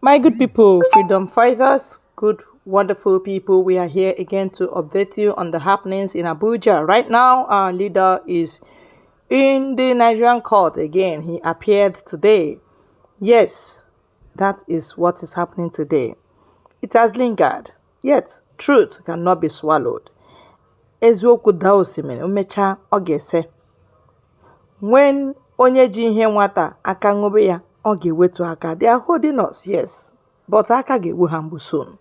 My good people, freedom fighters, good, wonderful people, we are here again to update you on the happenings in Abuja. Right now, our leader is in the Nigerian court again. He appeared today. Yes, that is what is happening today. It has lingered, yet truth cannot be swallowed. Eziokwu daa osimiri, umecha ọ ga-ese. When onye ji ihe nwata aka ṅụbe ya, ọ ga-ewetu aka. They are holding us, yes, but aka ga-ewu ha mgbu soon.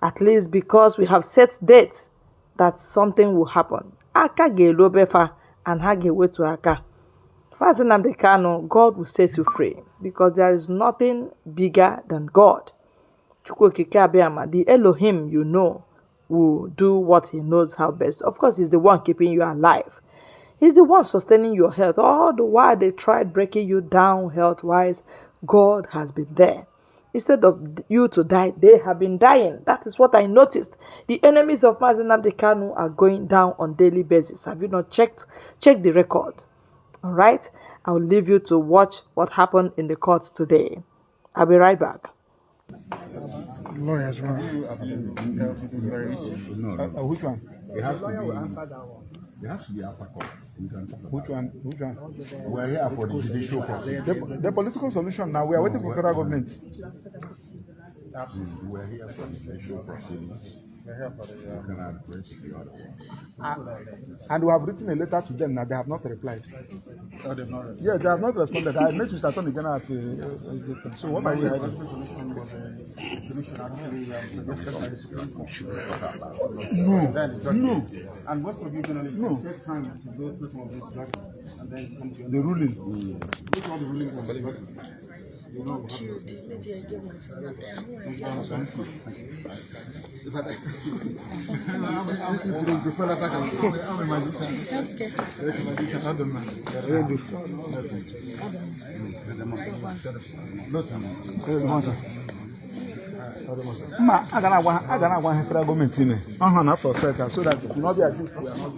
At least because we have set dates that something will happen. Aka ga-elobe fa and ha ga-ewetu aka. Maazị Nnamdi Kanu, God will set you free because there is nothing bigger than God. Chukwu Okike Abịama, the Elohim you know, will do what he knows how best. Of course, he's the one keeping you alive. He's the one sustaining your health. All the while they tried breaking you down health-wise, God has been there. Instead of you to die, they have been dying. That is what I noticed. The enemies of Maazị Nnamdi Kanu are going down on daily basis. Have you not checked? Check the record. All right? I'll leave you to watch what happened in the court today. I'll be right back. Lawyers, right? Which one? It has to be after court. Which one? We're here for the judicial process. The political solution now. We are waiting for federal government. We're here for the judicial proceedings. Can address the other one. And we have written a letter to them now. They have not replied. Yes, they have not responded. I met with Attorney General at so what are you hiding? No. And most of you journalists take time to go through some of these documents and then come to the ruling. Which one the ruling? You know, I don't want federal government in it. Not for certain, so that it will not be as if we are not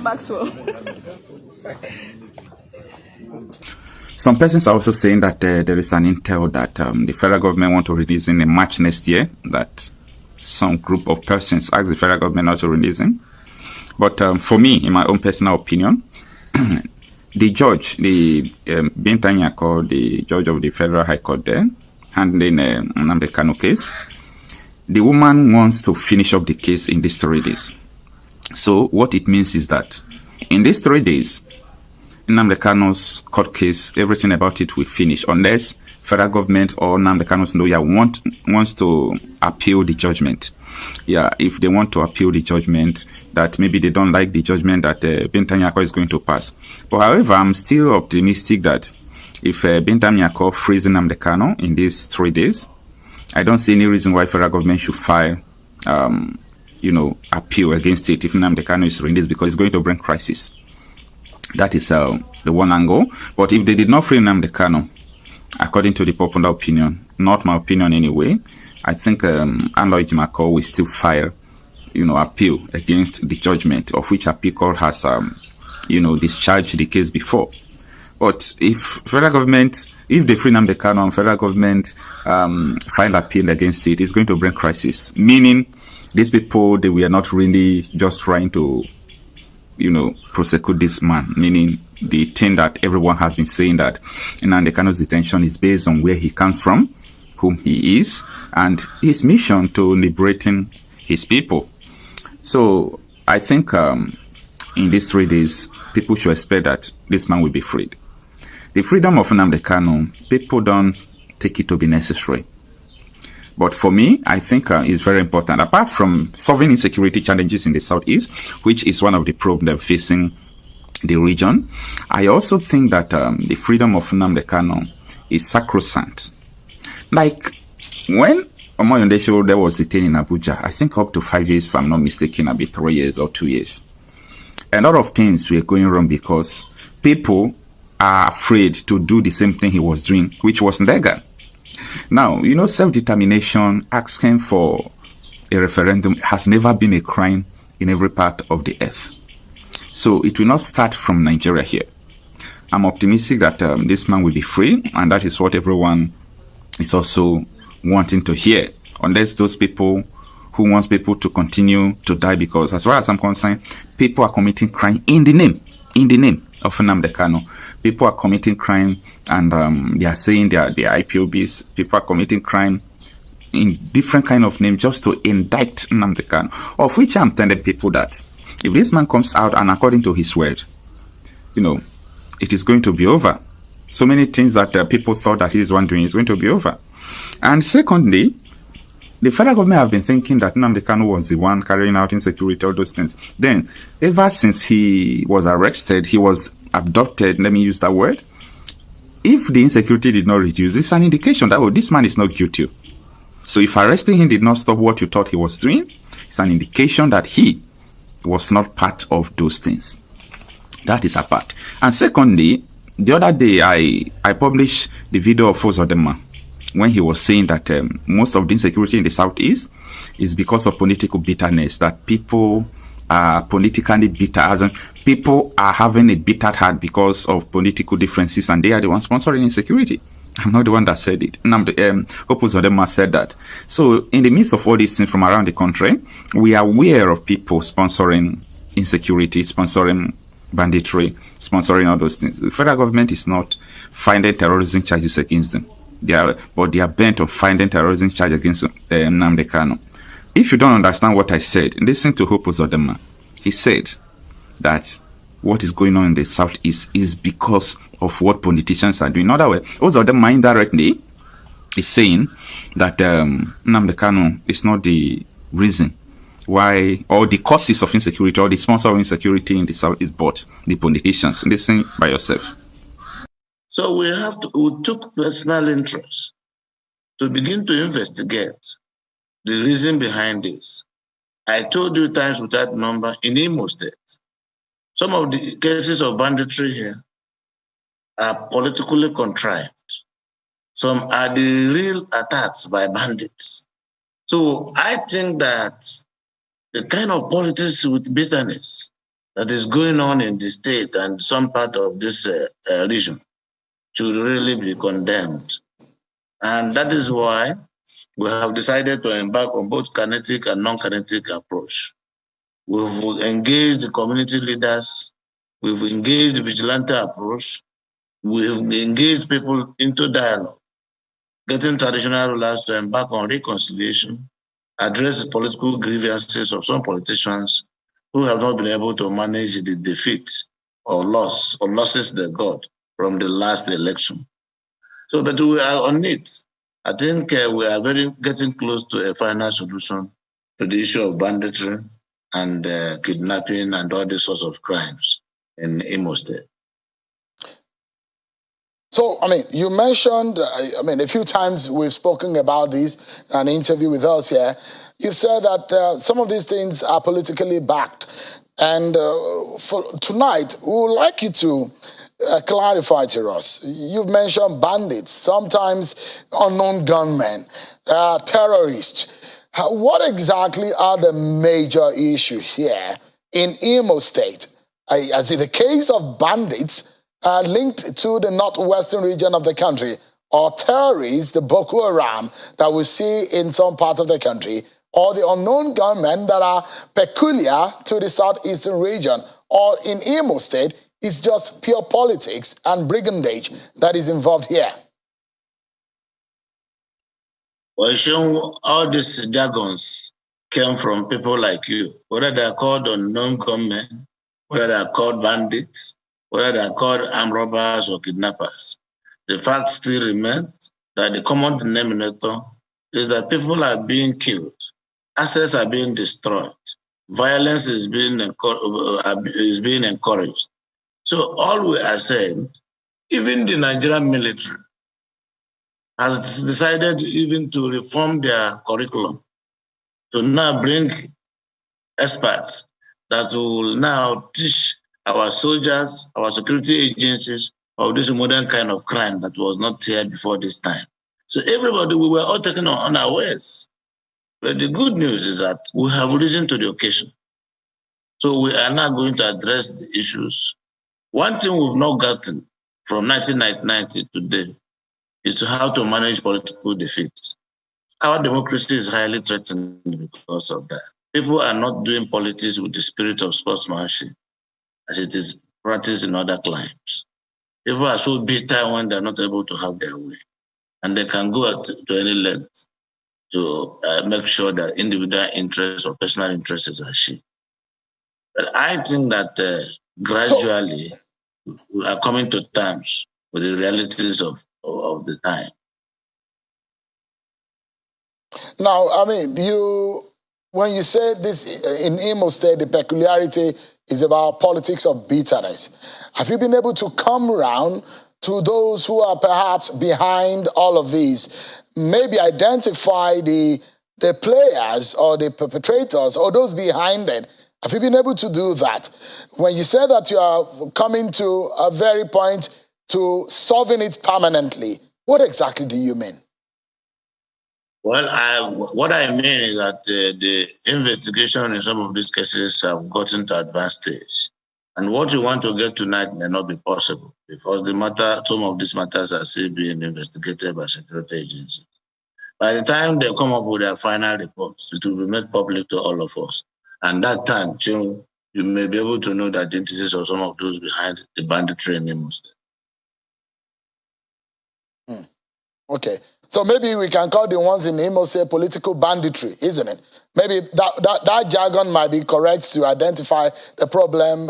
Maxwell. Some persons are also saying that there is an intel that the federal government want to release in March next year, that some group of persons ask the federal government not to release him. But for me, in my own personal opinion, the judge, the Bintanyako, the judge of the Federal High Court there, handling Nnamdi Kanu case, the woman wants to finish up the case in these 3 days. So what it means is that in these 3 days, Nnamdi Kanu's court case, everything about it will finish, unless federal government or Nnamdi Kanu's lawyer wants to appeal the judgment. Yeah, if they want to appeal the judgment, that maybe they don't like the judgment that Bintanyako is going to pass. But however, I'm still optimistic that if Bintanyako frees Nnamdi Kanu in these 3 days, I don't see any reason why federal government should file, appeal against it if Nnamdi Kanu is released, because it's going to bring crisis. That is the one angle. But if they did not free Nnamdi Kanu, according to the popular opinion, not my opinion anyway, I think Aloy Jimako will still file, appeal against the judgment, of which appeal court has, discharged the case before. But if federal government, if they free Nnamdi Kanu and federal government file appeal against it, it's going to bring crisis. Meaning, these people, they were not really just trying to, prosecute this man. Meaning, the thing that everyone has been saying, that Nnamdi Kanu's detention is based on where he comes from, whom he is, and his mission to liberating his people. So I think in these 3 days, people should expect that this man will be freed. The freedom of Nnamdi Kanu, people don't take it to be necessary. But for me, I think it's very important. Apart from solving insecurity challenges in the Southeast, which is one of the problems facing the region, I also think that the freedom of Nnamdi Kanu is sacrosanct. Like when Omoyonde Sowore was detained in Abuja, I think up to 5 years, if I'm not mistaken, maybe 3 years or 2 years. A lot of things were going wrong because people are afraid to do the same thing he was doing, which was legal. Now, self-determination, asking for a referendum has never been a crime in every part of the earth. So it will not start from Nigeria here. I'm optimistic that this man will be free, and that is what everyone is also wanting to hear. Unless those people who wants people to continue to die, because as far as I'm concerned, people are committing crime in the name of Nnamdi Kanu. People are committing crime, and they are saying they are IPOBs. People are committing crime in different kind of names just to indict Nnamdi Kanu. Of which I'm telling people that if this man comes out and according to his word, it is going to be over. So many things that people thought that he is one doing is going to be over. And secondly, the federal government have been thinking that Nnamdi Kanu was the one carrying out insecurity, all those things. Then, ever since he was arrested, he was abducted, let me use that word. If the insecurity did not reduce, it's an indication that, this man is not guilty. So if arresting him did not stop what you thought he was doing, it's an indication that he was not part of those things. That is a part. And secondly, the other day, I published the video of Ozodema when he was saying that most of the insecurity in the Southeast is because of political bitterness, that people are politically bitter, as in people are having a bitter heart because of political differences, and they are the ones sponsoring insecurity. I'm not the one that said it. Hope Ozodema said that. So in the midst of all these things from around the country, we are aware of people sponsoring insecurity, sponsoring banditry, sponsoring all those things. The federal government is not finding terrorism charges against them. They are bent on finding terrorism charges against Nnamdi Kanu. If you don't understand what I said, listen to Hope Ozodema. He said that what is going on in the Southeast is because of what politicians are doing. In other words, Ozodema indirectly is saying that Nnamdi Kanu is not the reason why, or the causes of insecurity, or the sponsor of insecurity in the Southeast, but the politicians. Listen by yourself. So we took personal interest to begin to investigate the reason behind this. I told you times without number, in Imo State, some of the cases of banditry here are politically contrived. Some are the real attacks by bandits. So I think that the kind of politics with bitterness that is going on in the state and some part of this region should really be condemned. And that is why we have decided to embark on both kinetic and non-kinetic approach. We've engaged the community leaders, we've engaged the vigilante approach, we've engaged people into dialogue, getting traditional rulers to embark on reconciliation, address the political grievances of some politicians who have not been able to manage the defeat or losses they got from the last election. So, but we are on it. I think we are getting close to a final solution to the issue of banditry and kidnapping and all these sorts of crimes in Imo State. So, you mentioned, a few times we've spoken about this, an interview with us here. You said that some of these things are politically backed. And for tonight, we would like you to clarify to us. You've mentioned bandits, sometimes unknown gunmen, terrorists. What exactly are the major issues here in Imo State? Is it the case of bandits linked to the northwestern region of the country, or terrorists, the Boko Haram that we see in some parts of the country, or the unknown gunmen that are peculiar to the southeastern region, or in Imo State, it's just pure politics and brigandage that is involved here? Well, all these jargons came from people like you, whether they are called unknown gunmen, whether they are called bandits, whether they are called armed robbers or kidnappers. The fact still remains that the common denominator is that people are being killed, assets are being destroyed, violence is being encouraged. So all we are saying, even the Nigerian military has decided even to reform their curriculum to now bring experts that will now teach our soldiers, our security agencies of this modern kind of crime that was not here before this time. So everybody, we were all taken on unawares. But the good news is that we have risen to the occasion. So we are now going to address the issues. One thing we've not gotten from 1999 to today is how to manage political defeat. Our democracy is highly threatened because of that. People are not doing politics with the spirit of sportsmanship as it is practiced in other climes. People are so bitter when they're not able to have their way. And they can go to any length to make sure that individual interests or personal interests are achieved. But I think that gradually we are coming to terms with the realities of the time. Now, I mean, when you say this in Imo State, the peculiarity is about politics of bitterness. Have you been able to come around to those who are perhaps behind all of these? Maybe identify the players or the perpetrators or those behind it. Have you been able to do that? When you say that you are coming to a very point to solving it permanently, what exactly do you mean? Well, what I mean is that the investigation in some of these cases have gotten to advanced stage. And what you want to get tonight may not be possible because some of these matters are still being investigated by security agencies. By the time they come up with their final reports, it will be made public to all of us. And that time, you may be able to know the identities of some of those behind the banditry in Imo State. Okay. So maybe we can call the ones in Imo State political banditry, isn't it? Maybe that jargon might be correct to identify the problem,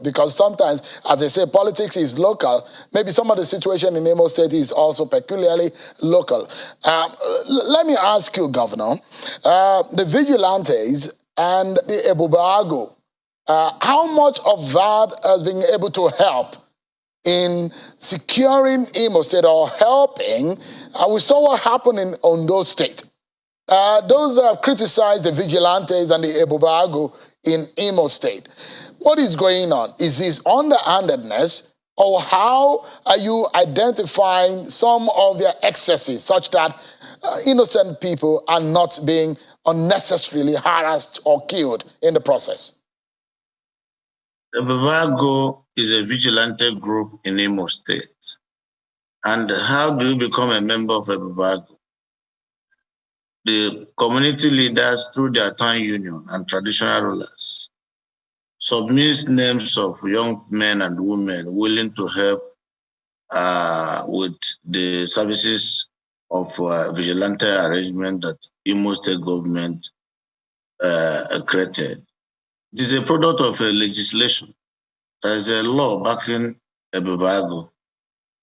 because sometimes, as I say, politics is local. Maybe some of the situation in Imo State is also peculiarly local. Let me ask you, Governor, the vigilantes and the Ebubago, how much of that has been able to help in securing Imo State or helping? We saw what happened in Ondo State. Those that have criticized the vigilantes and the Ebubago in Imo State, what is going on? Is this underhandedness, or how are you identifying some of their excesses such that innocent people are not being unnecessarily harassed or killed in the process? Ebubago is a vigilante group in Imo State. And how do you become a member of Ebubago? The community leaders, through their town union and traditional rulers, submit names of young men and women willing to help with the services of vigilante arrangement that Imo State government created. It is a product of a legislation. There is a law backing Ebubago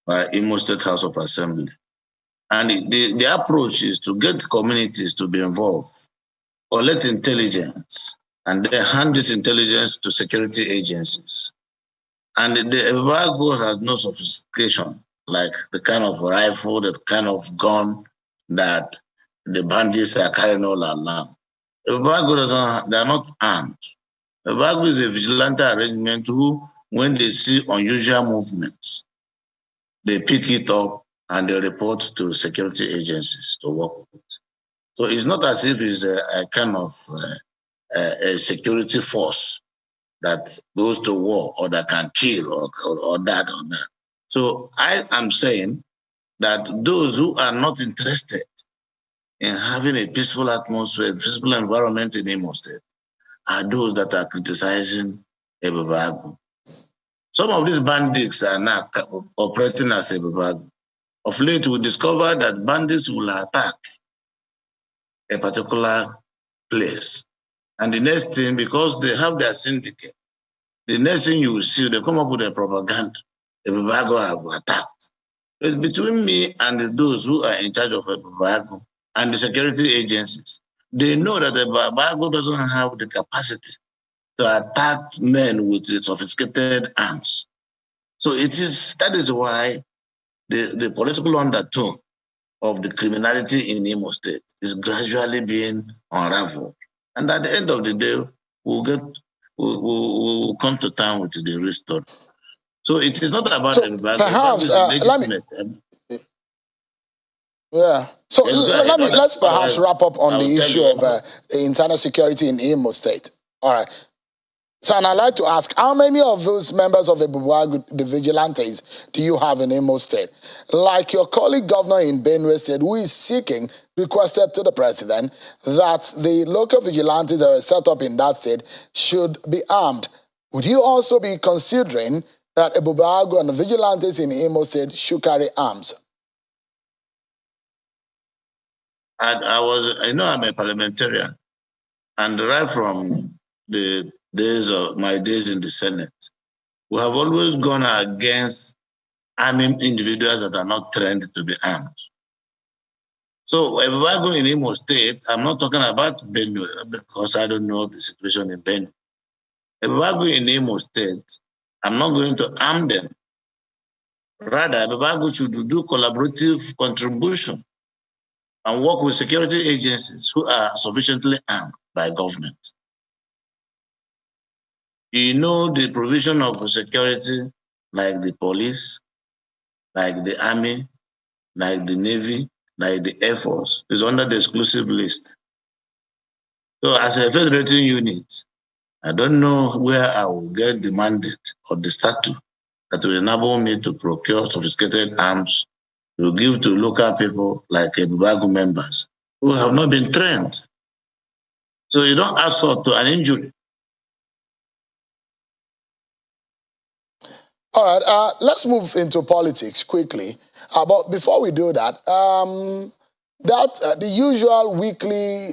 by Imo State House of Assembly. And the approach is to get communities to be involved, collect intelligence, and then hand this intelligence to security agencies. And the Ebubago has no sophistication, like the kind of rifle, the kind of gun that the bandits are carrying all along. Ebubago they're not armed. Ebago is a vigilante arrangement who, when they see unusual movements, they pick it up and they report to security agencies to work with it. So it's not as if it's a kind of a security force that goes to war or that can kill or that or that. So I am saying that those who are not interested in having a peaceful atmosphere, peaceful environment in Imo State are those that are criticizing Ebago. Some of these bandits are now operating as Ebago. Of late, we discovered that bandits will attack a particular place. And the next thing, because they have their syndicate, the next thing you will see, they come up with a propaganda. Ebago have attacked. But between me and those who are in charge of Ebago and the security agencies, they know that Ebago doesn't have the capacity to attack men with sophisticated arms. So that is why the political undertone of the criminality in Imo State is gradually being unraveled. And at the end of the day, we'll come to town with the restored. So it is not about everybody. Perhaps yeah. So let's perhaps wrap up on the issue of the internal security in Imo State. All right. So, and I'd like to ask, how many of those members of the vigilantes do you have in Imo State? Like your colleague governor in Benue State, who is requested to the president that the local vigilantes that are set up in that state should be armed. Would you also be considering that Ebubago and the vigilantes in Imo State should carry arms? I'm a parliamentarian, and right from the days of my days in the Senate, we have always gone against arming individuals that are not trained to be armed. So if I go in Imo State, I'm not talking about Benue because I don't know the situation in Benue. If I go in Imo State, I'm not going to arm them. Rather, Ebago should do collaborative contribution and work with security agencies who are sufficiently armed by government. You know the provision of security, like the police, like the army, like the Navy, like the Air Force, is under the exclusive list. So as a federating unit, I don't know where I will get the mandate or the statute that will enable me to procure sophisticated arms to give to local people like Ebago members who have not been trained. So you don't assault to an injury. All right, let's move into politics quickly. But before we do that, the usual weekly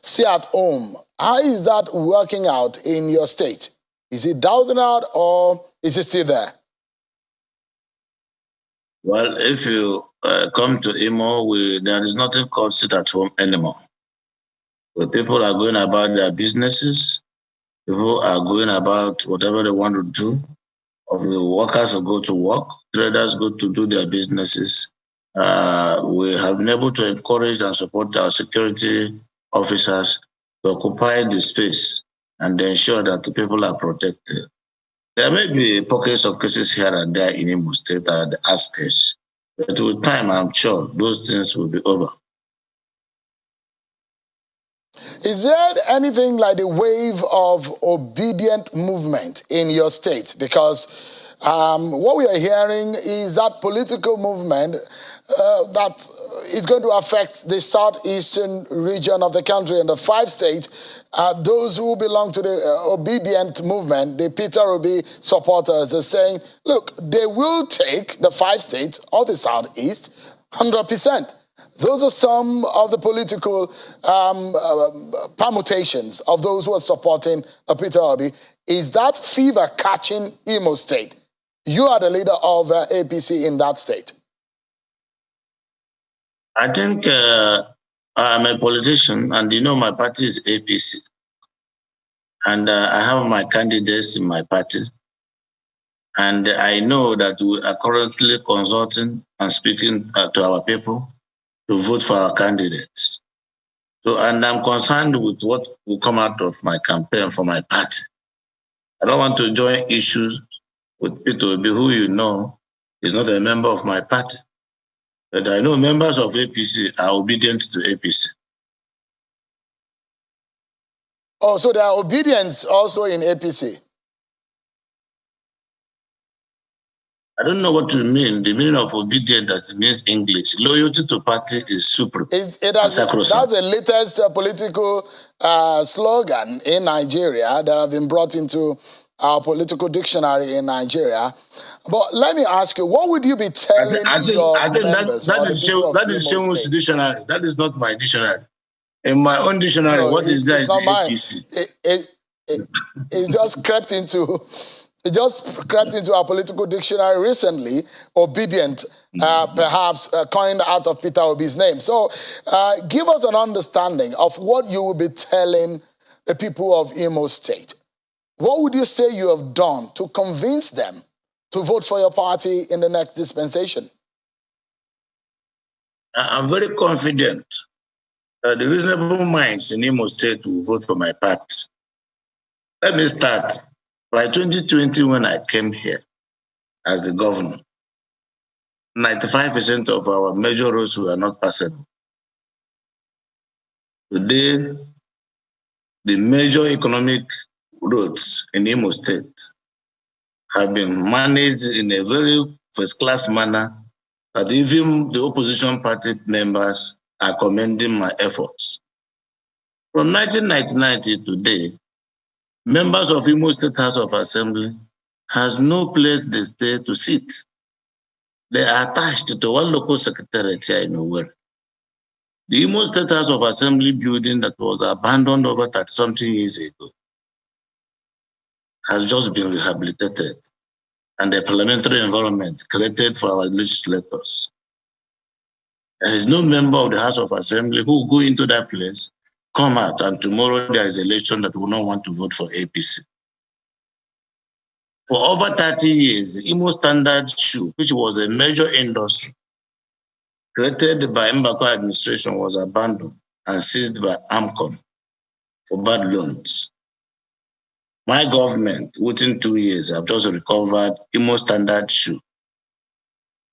stay at home, how is that working out in your state? Is it dowsing out or is it still there? Well, if you come to Imo, there is nothing called sit at home anymore. Where people are going about their businesses, people are going about whatever they want to do. Of the workers go to work, traders go to do their businesses. We have been able to encourage and support our security officers to occupy the space and ensure that the people are protected. There may be pockets of cases here and there in Imo State at the stage, but with time, I'm sure those things will be over. Is there anything like the wave of obedient movement in your state? Because what we are hearing is that political movement that is going to affect the southeastern region of the country and the 5 states. Those who belong to the obedient movement, the Peter Obi supporters, are saying, look, they will take the 5 states of the southeast 100%. Those are some of the political permutations of those who are supporting Peter Obi. Is that fever catching Imo State? You are the leader of APC in that state. I think I'm a politician, and you know my party is APC. And I have my candidates in my party. And I know that we are currently consulting and speaking to our people to vote for our candidates. So, and I'm concerned with what will come out of my campaign for my party. I don't want to join issues with Peter Obi, who you know is not a member of my party. But I know members of APC are obedient to APC. Oh, so there are obedience also in APC. I don't know what you mean. The meaning of obedient as it means English. Loyalty to party is supreme. That's the latest political slogan in Nigeria that have been brought into our political dictionary in Nigeria. But let me ask you, what would you be telling your members? That is Shemu's dictionary. That is not my dictionary. In my own dictionary, what is there is APC. It just crept into... It just crept into our political dictionary recently, obedient, perhaps coined out of Peter Obi's name. So give us an understanding of what you will be telling the people of Imo State. What would you say you have done to convince them to vote for your party in the next dispensation? I'm very confident that the reasonable minds in Imo State will vote for my party. Let me start. By 2020, when I came here as the governor, 95% of our major roads were not passable. Today, the major economic roads in Imo State have been managed in a very first-class manner that even the opposition party members are commending my efforts. From 1999 to today, members of Imo State House of Assembly has no place they stay to sit. They are attached to one local secretariat here in Owerri. The Imo State House of Assembly building that was abandoned over 30-something years ago has just been rehabilitated, and a parliamentary environment created for our legislators. There is no member of the House of Assembly who will go into that place, come out, and tomorrow there is an election that will not want to vote for APC. For over 30 years, the Imo Standard Shoe, which was a major industry created by Mbako administration, was abandoned and seized by AMCON for bad loans. My government, within 2 years, have just recovered Imo Standard Shoe.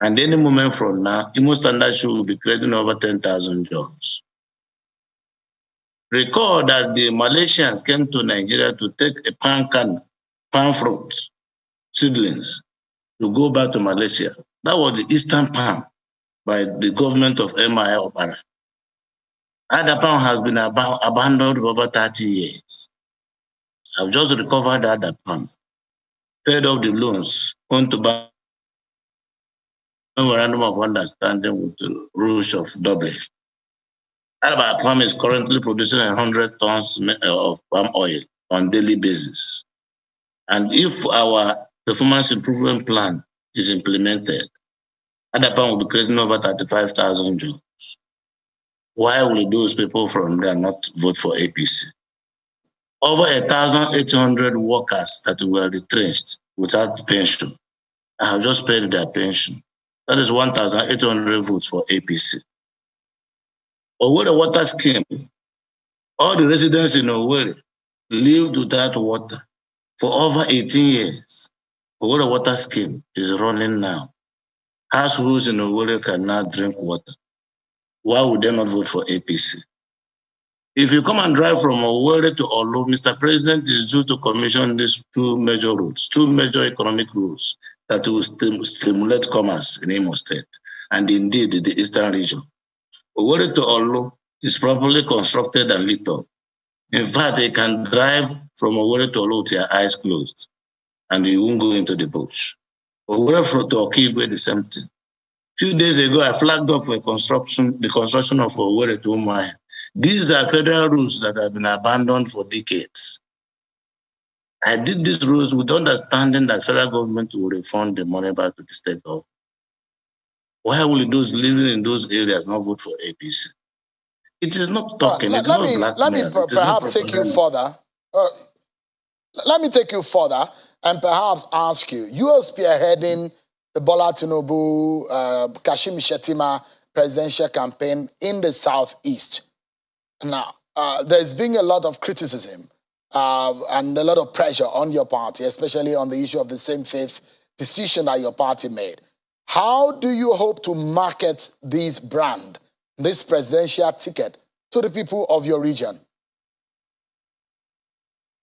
And any moment from now, Imo Standard Shoe will be creating over 10,000 jobs. Recall that the Malaysians came to Nigeria to take a palm fruit seedlings to go back to Malaysia. That was the Eastern palm by the government of M.I. Obara. That palm has been abandoned for over 30 years. I've just recovered that palm, paid off the loans, going to buy memorandum of understanding with the Rouge of Dublin. That palm is currently producing 100 tons of palm oil on daily basis. And if our performance improvement plan is implemented, that palm will be creating over 35,000 jobs. Why will those people from there not vote for APC? Over 1,800 workers that were retrenched without pension, I have just paid their pension. That is 1,800 votes for APC. Owerri water scheme, all the residents in Owerri lived without water for over 18 years. Owerri water scheme is running now. Households in Owerri can now drink water. Why would they not vote for APC? If you come and drive from Owerri to Olu, Mr. President is due to commission these two major roads, two major economic roads that will stimulate commerce in Imo State and indeed the eastern region. Owerri to Olu is properly constructed and lit up. In fact, you can drive from Owerri to Olu with your eyes closed and you won't go into the bush. Owerri to Okigwe, the same thing. A few days ago, I flagged off the construction of Owerri to Umuahia. These are federal rules that have been abandoned for decades. I did these rules with understanding that federal government will refund the money back to the state government. Why will those living in those areas not vote for APC? It is not talking. It's not blackmail. Let me perhaps take you further. Let me take you further and perhaps ask you. You are spearheading the Bola Tinubu, Kashim Shettima presidential campaign in the southeast. Now, there's been a lot of criticism and a lot of pressure on your party, especially on the issue of the same faith decision that your party made. How do you hope to market this brand, this presidential ticket, to the people of your region?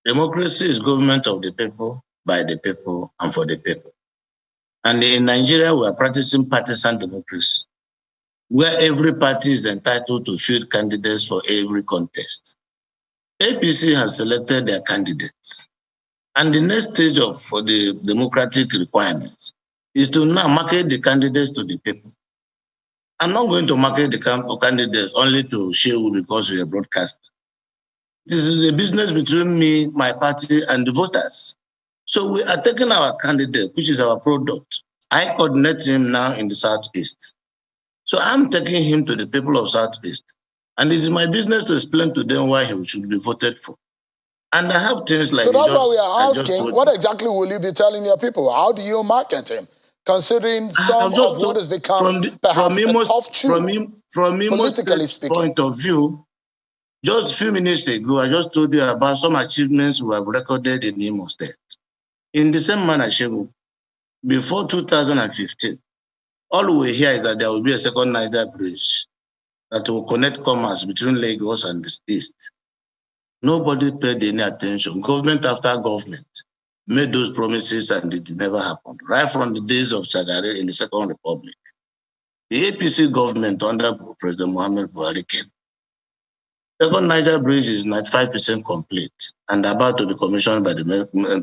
Democracy is government of the people, by the people, and for the people. And in Nigeria, we are practicing partisan democracy, where every party is entitled to field candidates for every contest. APC has selected their candidates. And the next stage for the democratic requirements is to now market the candidates to the people. I'm not going to market the candidates only to show because we are broadcast. This is a business between me, my party, and the voters. So we are taking our candidate, which is our product. I coordinate him now in the Southeast. So I'm taking him to the people of Southeast. And it is my business to explain to them why he should be voted for. And I have things like... So that's why we are asking, what exactly will you be telling your people? How do you market him? Considering some of what has become perhaps a tough chew, from Imo State's point of view, just a few minutes ago, I just told you about some achievements we have recorded in Imo State. In the same manner, Shegu, before 2015, all we hear is that there will be a second Niger bridge that will connect commerce between Lagos and the East. Nobody paid any attention. Government after government made those promises and it never happened. Right from the days of Shagari in the Second Republic. The APC government under President Muhammad Buhari came. Second Niger Bridge is 95% complete and about to be commissioned by the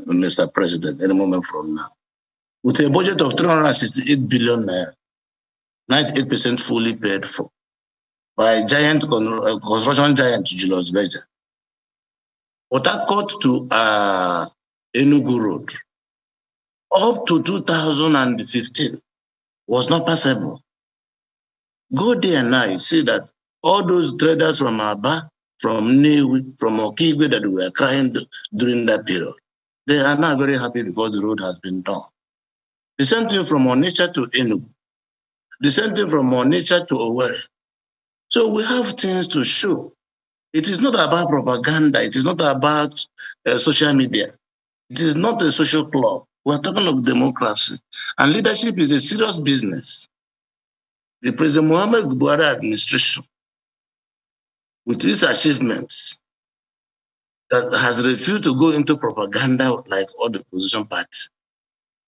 Mr. President any moment from now. With a budget of 368 billion naira, 98% fully paid for by construction giant Julius Berger. Port Harcourt to Enugu Road, up to 2015, was not passable. Go there and now, you see that all those traders from Aba, from Newi, from Okigwe that were crying during that period, they are now very happy because the road has been done. The same thing from Onitsha to Enugu. The same thing from Onitsha to Owerri. So we have things to show. It is not about propaganda. It is not about social media. It is not a social club. We are talking of democracy. And leadership is a serious business. The President Muhammad Buhari administration, with its achievements, that has refused to go into propaganda like all the opposition parties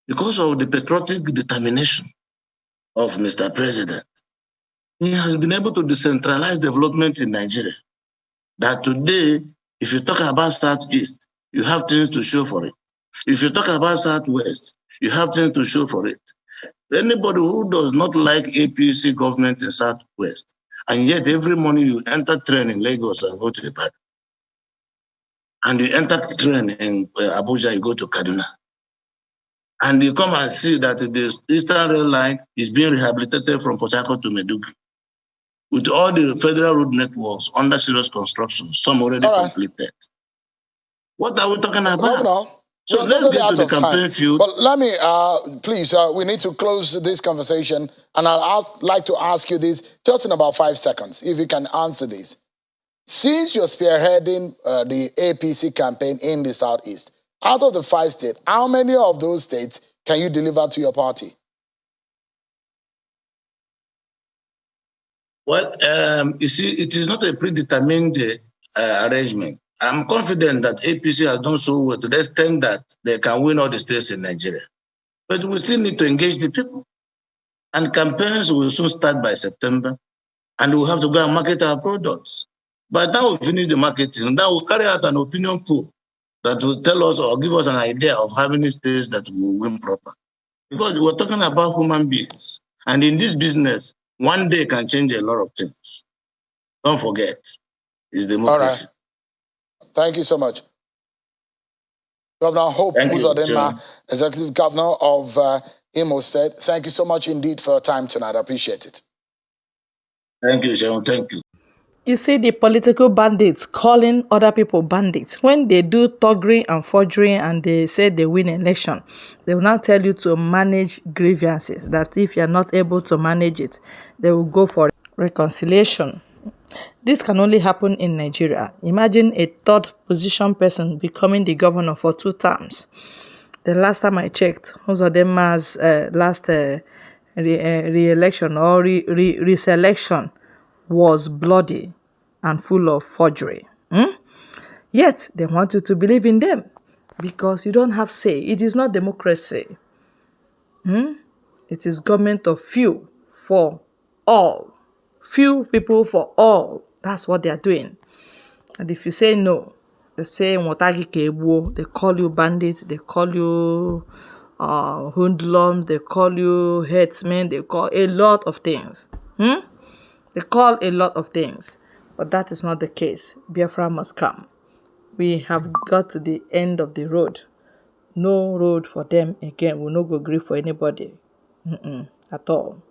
because of the patriotic determination of Mr. President. He has been able to decentralize development in Nigeria. That today, if you talk about Southeast, you have things to show for it. If you talk about Southwest, you have things to show for it. Anybody who does not like APC government in Southwest, and yet every morning you enter train in Lagos and go to Ibadan, and you enter train in Abuja, you go to Kaduna, and you come and see that the Eastern Rail Line is being rehabilitated from Port Harcourt to Maiduguri, with all the federal road networks under serious construction, some already completed. What are we talking about? No. So let's get to the campaign field. But let me, please, we need to close this conversation. And I'd like to ask you this just in about 5 seconds, if you can answer this. Since you're spearheading the APC campaign in the Southeast, out of the 5 states, how many of those states can you deliver to your party? Well, you see, it is not a predetermined arrangement. I'm confident that APC has done so well to the extent that they can win all the states in Nigeria. But we still need to engage the people. And campaigns will soon start by September. And we'll have to go and market our products. By the time we finish the marketing, then we'll carry out an opinion poll that will tell us or give us an idea of how many states that will win proper. Because we're talking about human beings. And in this business, one day can change a lot of things. Don't forget, it's democracy. All right. Thank you so much. Governor Hope Uzodinma, Executive Governor of Imo State. Thank you so much indeed for your time tonight. I appreciate it. Thank you, Sean. Thank you. You see the political bandits calling other people bandits. When they do thuggery and forgery and they say they win election, they will now tell you to manage grievances, that if you're not able to manage it, they will go for reconciliation. This can only happen in Nigeria. Imagine a third position person becoming the governor for 2 terms. The last time I checked, Uzodinma's last re-election or reselection was bloody and full of forgery. Yet, they want you to believe in them because you don't have say. It is not democracy. It is government of few for all. Few people for all. That's what they are doing. And if you say no, they say Motagi Kebuo, they call you bandits, they call you hoodlums, they call you headsmen, they call a lot of things. They call a lot of things. But that is not the case. Biafra must come. We have got to the end of the road. No road for them again. We'll not go grief for anybody. At all.